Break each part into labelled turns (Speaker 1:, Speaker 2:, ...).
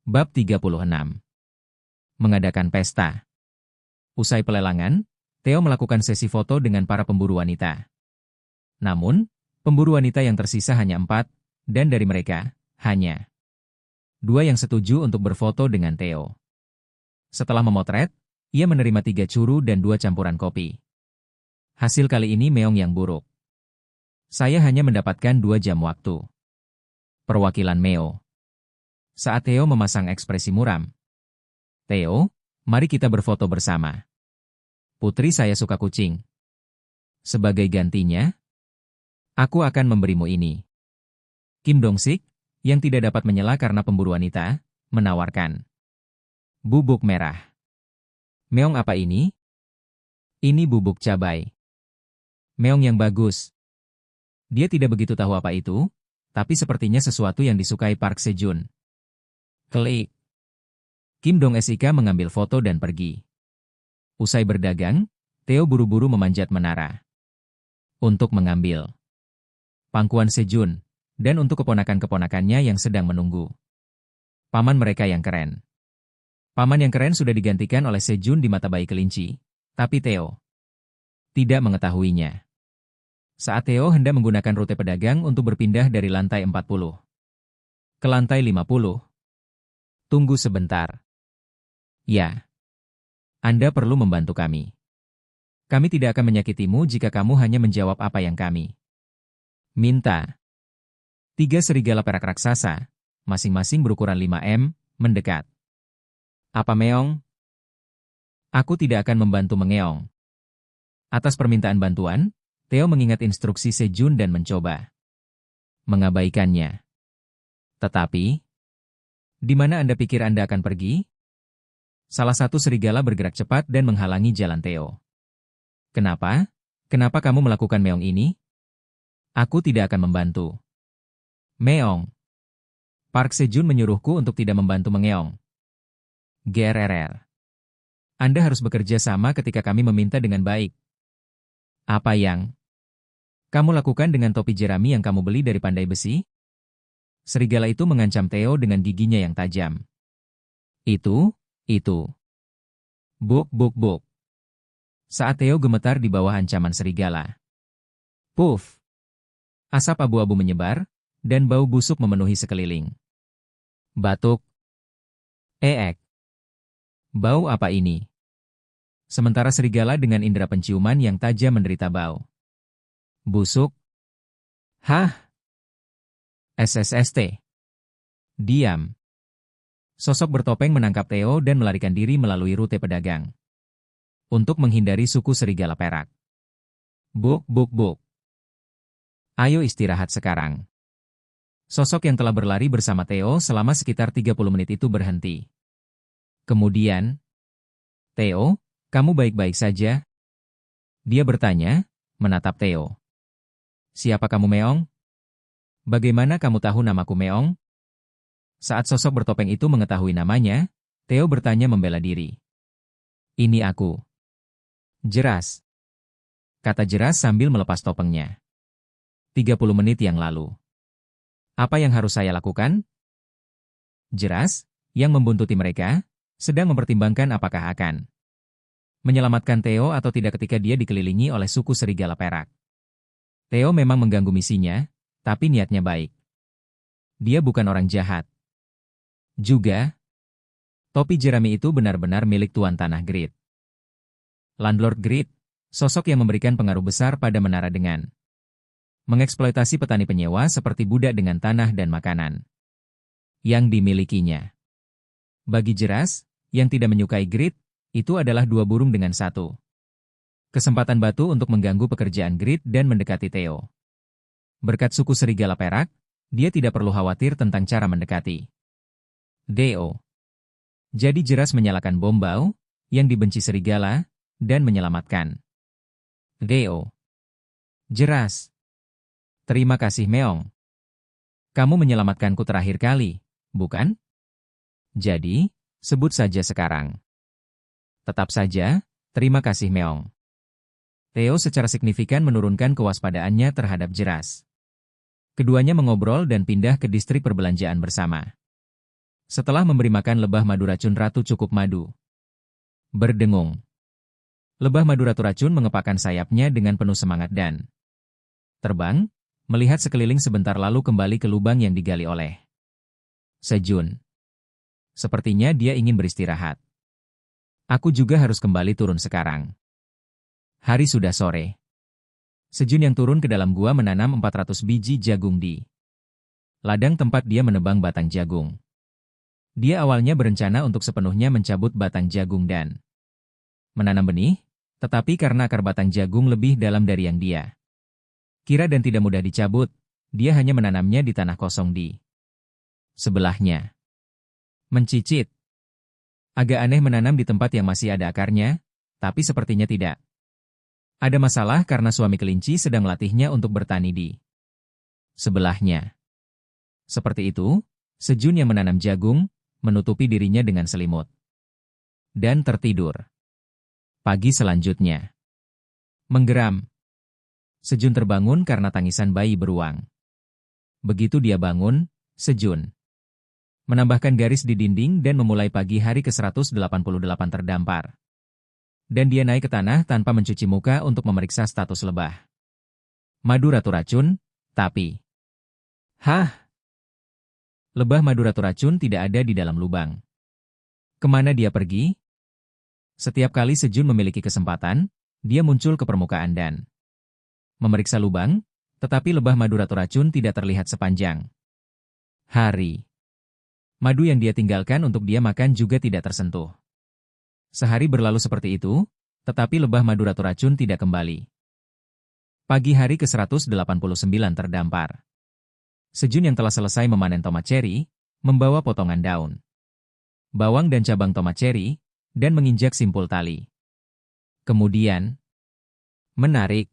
Speaker 1: Bab 36. Mengadakan pesta. Usai pelelangan, Theo melakukan sesi foto dengan para pemburu wanita. Namun, pemburu wanita yang tersisa hanya 4, dan dari mereka, hanya 2 yang setuju untuk berfoto dengan Theo. Setelah memotret, ia menerima 3 curu dan 2 campuran kopi. Hasil kali ini meong yang buruk. Saya hanya mendapatkan 2 jam waktu. Perwakilan Meo. Saat Theo memasang ekspresi muram. Theo, mari kita berfoto bersama. Putri saya suka kucing. Sebagai gantinya, aku akan memberimu ini. Kim Dong-sik, yang tidak dapat menyela karena pemburu wanita, menawarkan bubuk merah. Meong apa ini? Ini bubuk cabai. Meong yang bagus. Dia tidak begitu tahu apa itu, tapi sepertinya sesuatu yang disukai Park Se-jun. Klik. Kim Dong-sik mengambil foto dan pergi. Usai berdagang, Theo buru-buru memanjat menara untuk mengambil pangkuan Se-jun, dan untuk keponakan-keponakannya yang sedang menunggu paman mereka yang keren. Paman yang keren sudah digantikan oleh Se-jun di mata bayi kelinci, tapi Theo tidak mengetahuinya. Saat Theo hendak menggunakan rute pedagang untuk berpindah dari lantai 40 ke lantai 50, tunggu sebentar. Ya. Anda perlu membantu kami. Kami tidak akan menyakitimu jika kamu hanya menjawab apa yang kami minta. 3 serigala perak raksasa, masing-masing berukuran 5 m, mendekat. Apa meong? Aku tidak akan membantu mengeong. Atas permintaan bantuan, Theo mengingat instruksi Se-jun dan mencoba mengabaikannya. Tetapi, di mana Anda pikir Anda akan pergi? Salah satu serigala bergerak cepat dan menghalangi jalan Theo. Kenapa? Kenapa kamu melakukan meong ini? Aku tidak akan membantu. Meong. Park Se-jun menyuruhku untuk tidak membantu mengeong. GRRR. Anda harus bekerja sama ketika kami meminta dengan baik. Apa yang kamu lakukan dengan topi jerami yang kamu beli dari Pandai Besi? Serigala itu mengancam Theo dengan giginya yang tajam. Itu. Buk buk buk. Saat Theo gemetar di bawah ancaman serigala. Puff. Asap abu-abu menyebar, dan bau busuk memenuhi sekeliling. Batuk. Eek. Bau apa ini? Sementara serigala dengan indera penciuman yang tajam menderita bau busuk. Hah? SSST. Diam. Sosok bertopeng menangkap Theo dan melarikan diri melalui rute pedagang untuk menghindari suku serigala perak. Buk buk buk. Ayo istirahat sekarang. Sosok yang telah berlari bersama Theo selama sekitar 30 menit itu berhenti. Kemudian, Theo, kamu baik-baik saja? Dia bertanya, menatap Theo. Siapa kamu meong? Bagaimana kamu tahu namaku meong? Saat sosok bertopeng itu mengetahui namanya, Theo bertanya membela diri. Ini aku. Jeras. Kata Jeras sambil melepas topengnya. 30 menit yang lalu. Apa yang harus saya lakukan? Jeras, yang membuntuti mereka, sedang mempertimbangkan apakah akan menyelamatkan Theo atau tidak ketika dia dikelilingi oleh suku serigala perak. Theo memang mengganggu misinya, tapi niatnya baik. Dia bukan orang jahat. Juga, topi jerami itu benar-benar milik Tuan Tanah Grid. Landlord Grid, sosok yang memberikan pengaruh besar pada menara dengan mengeksploitasi petani penyewa seperti budak dengan tanah dan makanan yang dimilikinya. Bagi Jeras, yang tidak menyukai Grid, itu adalah 2 burung dengan 1 kesempatan batu untuk mengganggu pekerjaan Grid dan mendekati Theo. Berkat suku serigala perak, dia tidak perlu khawatir tentang cara mendekati Do. Jadi Jeras menyalakan bom bau, yang dibenci serigala, dan menyelamatkan Do. Jeras. Terima kasih meong. Kamu menyelamatkanku terakhir kali, bukan? Jadi, sebut saja sekarang. Tetap saja, terima kasih meong. Theo secara signifikan menurunkan kewaspadaannya terhadap Jeras. Keduanya mengobrol dan pindah ke distrik perbelanjaan bersama. Setelah memberi makan lebah madu racun ratu cukup madu. Berdengung. Lebah madu ratu racun mengepakkan sayapnya dengan penuh semangat dan terbang, melihat sekeliling sebentar lalu kembali ke lubang yang digali oleh Sejun. Sepertinya dia ingin beristirahat. Aku juga harus kembali turun sekarang. Hari sudah sore. Sejun yang turun ke dalam gua menanam 400 biji jagung di ladang tempat dia menebang batang jagung. Dia awalnya berencana untuk sepenuhnya mencabut batang jagung dan menanam benih, tetapi karena akar batang jagung lebih dalam dari yang dia kira dan tidak mudah dicabut, dia hanya menanamnya di tanah kosong di sebelahnya. Mencicit. Agak aneh menanam di tempat yang masih ada akarnya, tapi sepertinya tidak ada masalah karena suami kelinci sedang melatihnya untuk bertani di sebelahnya. Seperti itu, Sejun yang menanam jagung, menutupi dirinya dengan selimut. Dan tertidur. Pagi selanjutnya. Menggeram. Sejun terbangun karena tangisan bayi beruang. Begitu dia bangun, Sejun menambahkan garis di dinding dan memulai pagi hari ke-188 terdampar. Dan dia naik ke tanah tanpa mencuci muka untuk memeriksa status lebah madu ratu racun, tapi lebah madu ratu racun tidak ada di dalam lubang. Kemana dia pergi? Setiap kali Sejun memiliki kesempatan, dia muncul ke permukaan dan memeriksa lubang, tetapi lebah madu ratu racun tidak terlihat sepanjang hari. Madu yang dia tinggalkan untuk dia makan juga tidak tersentuh. Sehari berlalu seperti itu, tetapi lebah madu ratu racun tidak kembali. Pagi hari ke-189 terdampar. Sejun yang telah selesai memanen tomat ceri, membawa potongan daun, bawang dan cabang tomat ceri, dan menginjak simpul tali. Kemudian, menarik.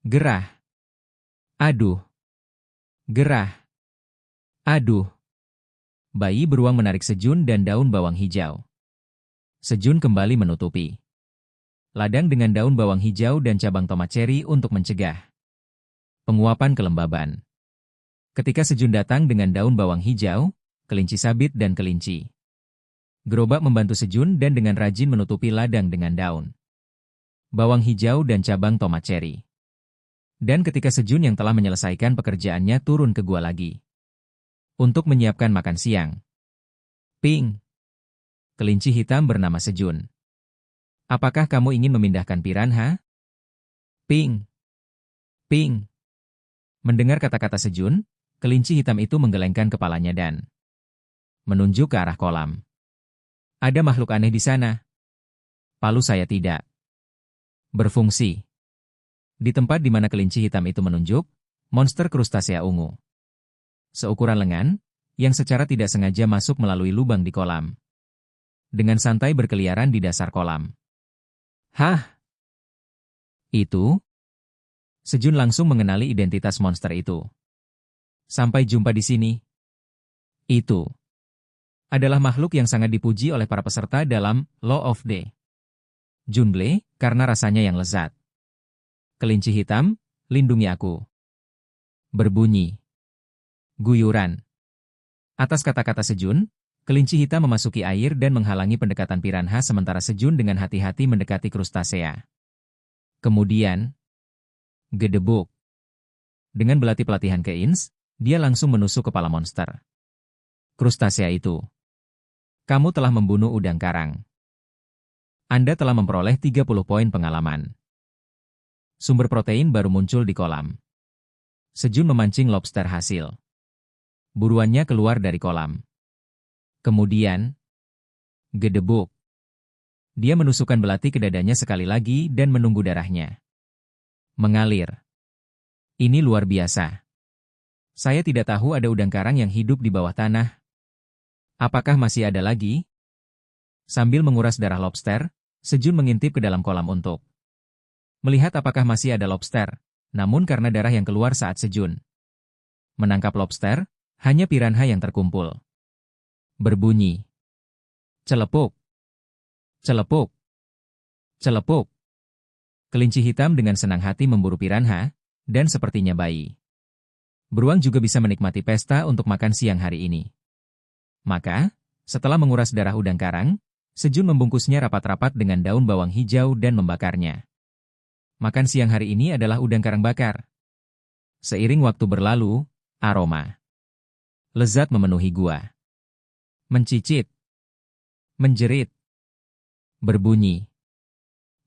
Speaker 1: Gerah. Aduh. Gerah. Aduh. Bayi beruang menarik Sejun dan daun bawang hijau. Sejun kembali menutupi ladang dengan daun bawang hijau dan cabang tomat ceri untuk mencegah penguapan kelembaban. Ketika Sejun datang dengan daun bawang hijau, kelinci sabit dan kelinci gerobak membantu Sejun dan dengan rajin menutupi ladang dengan daun bawang hijau dan cabang tomat ceri. Dan ketika Sejun yang telah menyelesaikan pekerjaannya turun ke gua lagi untuk menyiapkan makan siang. Ping! Kelinci hitam bernama Sejun. Apakah kamu ingin memindahkan piranha? Ping! Ping! Mendengar kata-kata Sejun, kelinci hitam itu menggelengkan kepalanya dan menunjuk ke arah kolam. Ada makhluk aneh di sana. Palu saya tidak berfungsi. Di tempat di mana kelinci hitam itu menunjuk, monster krustasea ungu seukuran lengan, yang secara tidak sengaja masuk melalui lubang di kolam. Dengan santai berkeliaran di dasar kolam. Hah? Itu? Sejun langsung mengenali identitas monster itu. Sampai jumpa di sini. Itu adalah makhluk yang sangat dipuji oleh para peserta dalam Law of the Jungle karena rasanya yang lezat. Kelinci hitam, lindungi aku. Berbunyi guyuran. Atas kata-kata Sejun, kelinci hitam memasuki air dan menghalangi pendekatan piranha sementara Sejun dengan hati-hati mendekati krustasea. Kemudian, gedebuk. Dengan belati pelatihan Keins, dia langsung menusuk kepala monster krustasea itu. Kamu telah membunuh udang karang. Anda telah memperoleh 30 poin pengalaman. Sumber protein baru muncul di kolam. Sejun memancing lobster hasil buruannya keluar dari kolam. Kemudian, gedebuk. Dia menusukkan belati ke dadanya sekali lagi dan menunggu darahnya mengalir. Ini luar biasa. Saya tidak tahu ada udang karang yang hidup di bawah tanah. Apakah masih ada lagi? Sambil menguras darah lobster, Sejun mengintip ke dalam kolam untuk melihat apakah masih ada lobster. Namun karena darah yang keluar saat Sejun menangkap lobster, hanya piranha yang terkumpul. Berbunyi. Celepuk. Celepuk. Celepuk. Kelinci hitam dengan senang hati memburu piranha, dan sepertinya bayi beruang juga bisa menikmati pesta untuk makan siang hari ini. Maka, setelah menguras darah udang karang, Sejun membungkusnya rapat-rapat dengan daun bawang hijau dan membakarnya. Makan siang hari ini adalah udang karang bakar. Seiring waktu berlalu, aroma lezat memenuhi gua. Mencicit, menjerit, berbunyi,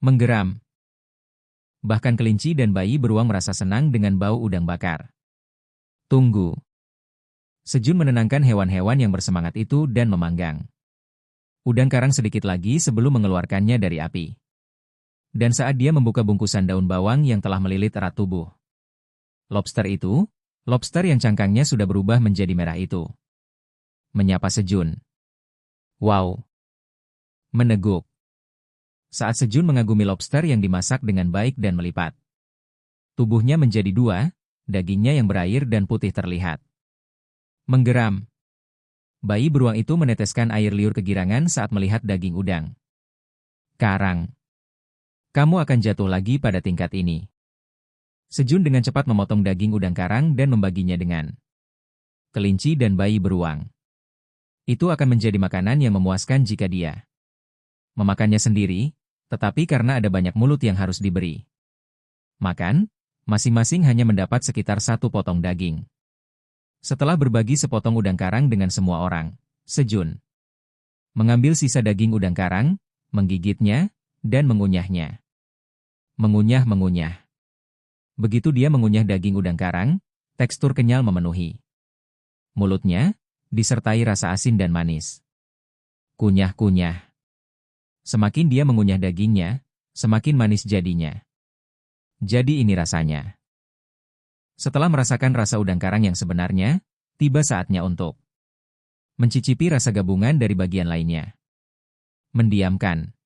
Speaker 1: menggeram. Bahkan kelinci dan bayi beruang merasa senang dengan bau udang bakar. Tunggu. Sejun menenangkan hewan-hewan yang bersemangat itu dan memanggang. Udang karang sedikit lagi sebelum mengeluarkannya dari api. Dan saat dia membuka bungkusan daun bawang yang telah melilit erat tubuh. Lobster yang cangkangnya sudah berubah menjadi merah itu. Menyapa Sejun. Wow. Meneguk. Saat Sejun mengagumi lobster yang dimasak dengan baik dan melipat. Tubuhnya menjadi dua, dagingnya yang berair dan putih terlihat. Menggeram. Bayi beruang itu meneteskan air liur kegirangan saat melihat daging udang. Karang. Kamu akan jatuh lagi pada tingkat ini. Sejun dengan cepat memotong daging udang karang dan membaginya dengan kelinci dan bayi beruang. Itu akan menjadi makanan yang memuaskan jika dia memakannya sendiri, tetapi karena ada banyak mulut yang harus diberi makan, masing-masing hanya mendapat sekitar 1 potong daging. Setelah berbagi sepotong udang karang dengan semua orang, Sejun mengambil sisa daging udang karang, menggigitnya, dan mengunyahnya. Mengunyah-mengunyah. Begitu dia mengunyah daging udang karang, tekstur kenyal memenuhi mulutnya, disertai rasa asin dan manis. Kunyah-kunyah. Semakin dia mengunyah dagingnya, semakin manis jadinya. Jadi ini rasanya. Setelah merasakan rasa udang karang yang sebenarnya, tiba saatnya untuk mencicipi rasa gabungan dari bagian lainnya. Mendiamkan.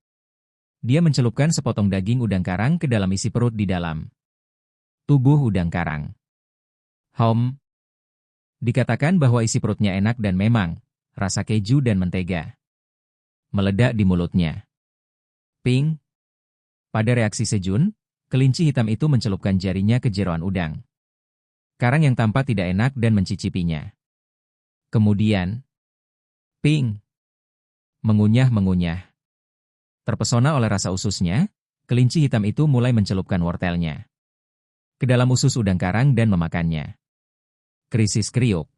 Speaker 1: Dia mencelupkan sepotong daging udang karang ke dalam isi perut di dalam tubuh udang karang. Dikatakan bahwa isi perutnya enak dan memang, rasa keju dan mentega meledak di mulutnya. Ping. Pada reaksi Sejun, kelinci hitam itu mencelupkan jarinya ke jeroan udang karang yang tampak tidak enak dan mencicipinya. Kemudian, ping. Mengunyah-mengunyah. Terpesona oleh rasa ususnya, kelinci hitam itu mulai mencelupkan wortelnya ke dalam usus udang karang dan memakannya. Krisis kriuk.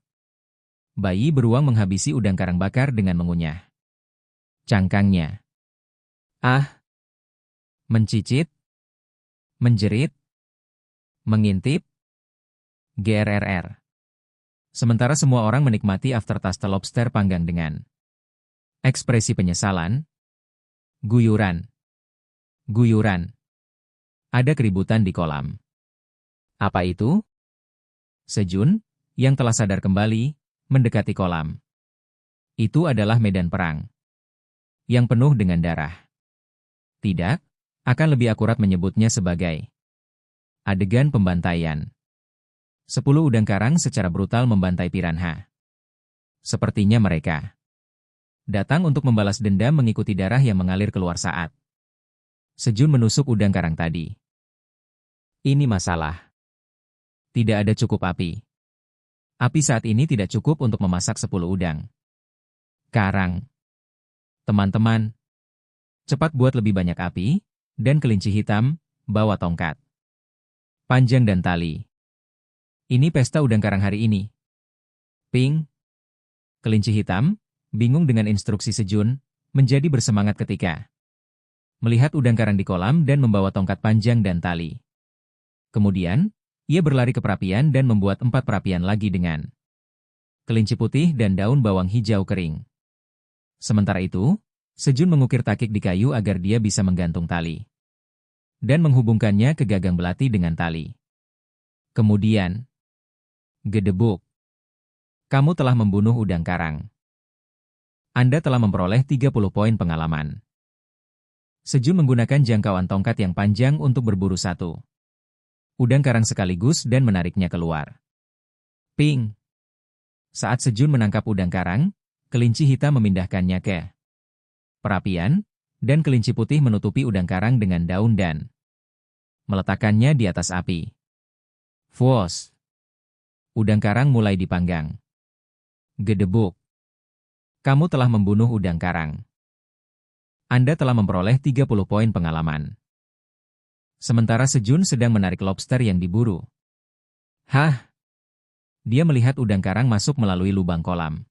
Speaker 1: Bayi beruang menghabisi udang karang bakar dengan mengunyah cangkangnya. Mencicit, menjerit, mengintip, grrr. Sementara semua orang menikmati aftertaste lobster panggang dengan ekspresi penyesalan, guyuran. Ada keributan di kolam. Apa itu? Sejun, yang telah sadar kembali, mendekati kolam. Itu adalah medan perang yang penuh dengan darah. Tidak, akan lebih akurat menyebutnya sebagai adegan pembantaian. 10 udang karang secara brutal membantai piranha. Sepertinya mereka datang untuk membalas dendam mengikuti darah yang mengalir keluar saat Sejun menusuk udang karang tadi. Ini masalah. Tidak ada cukup api. Api saat ini tidak cukup untuk memasak 10 udang karang. Teman-teman, cepat buat lebih banyak api, dan kelinci hitam, bawa tongkat panjang dan tali. Ini pesta udang karang hari ini. Ping. Kelinci hitam, bingung dengan instruksi Sejun, menjadi bersemangat ketika melihat udang karang di kolam dan membawa tongkat panjang dan tali. Kemudian, ia berlari ke perapian dan membuat 4 perapian lagi dengan kelinci putih dan daun bawang hijau kering. Sementara itu, Sejun mengukir takik di kayu agar dia bisa menggantung tali dan menghubungkannya ke gagang belati dengan tali. Kemudian, gedebuk. Kamu telah membunuh udang karang. Anda telah memperoleh 30 poin pengalaman. Sejun menggunakan jangkauan tongkat yang panjang untuk berburu 1 udang karang sekaligus dan menariknya keluar. Ping. Saat Sejun menangkap udang karang, kelinci hitam memindahkannya ke perapian, dan kelinci putih menutupi udang karang dengan daun dan meletakkannya di atas api. Fuos. Udang karang mulai dipanggang. Gedebuk. Kamu telah membunuh udang karang. Anda telah memperoleh 30 poin pengalaman. Sementara Sejun sedang menarik lobster yang diburu. Hah? Dia melihat udang karang masuk melalui lubang kolam.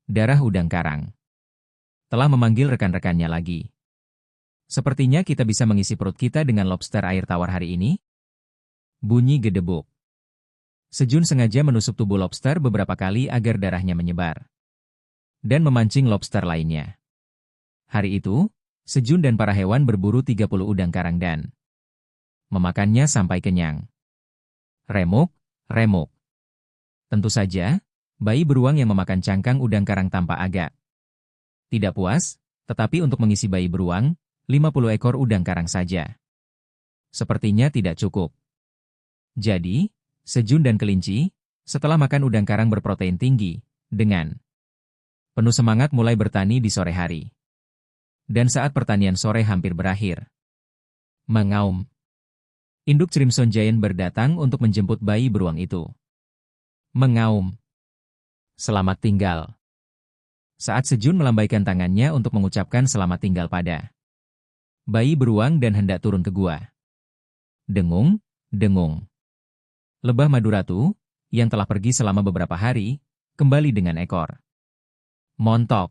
Speaker 1: Darah udang karang. Telah memanggil rekan-rekannya lagi. Sepertinya kita bisa mengisi perut kita dengan lobster air tawar hari ini. Bunyi gedebuk. Sejun sengaja menusuk tubuh lobster beberapa kali agar darahnya menyebar. Dan memancing lobster lainnya. Hari itu, Sejun dan para hewan berburu 30 udang karang dan memakannya sampai kenyang. Remuk, remuk. Tentu saja, bayi beruang yang memakan cangkang udang karang tampak agak tidak puas, tetapi untuk mengisi bayi beruang, 50 ekor udang karang saja. Sepertinya tidak cukup. Jadi, Sejun dan kelinci, setelah makan udang karang berprotein tinggi, dengan penuh semangat mulai bertani di sore hari. Dan saat pertanian sore hampir berakhir, mengaum. Induk Crimson Giant berdatang untuk menjemput bayi beruang itu. Mengaum. Selamat tinggal. Saat Sejun melambaikan tangannya untuk mengucapkan selamat tinggal pada bayi beruang dan hendak turun ke gua. Dengung, dengung. Lebah madu ratu, yang telah pergi selama beberapa hari, kembali dengan ekor montok.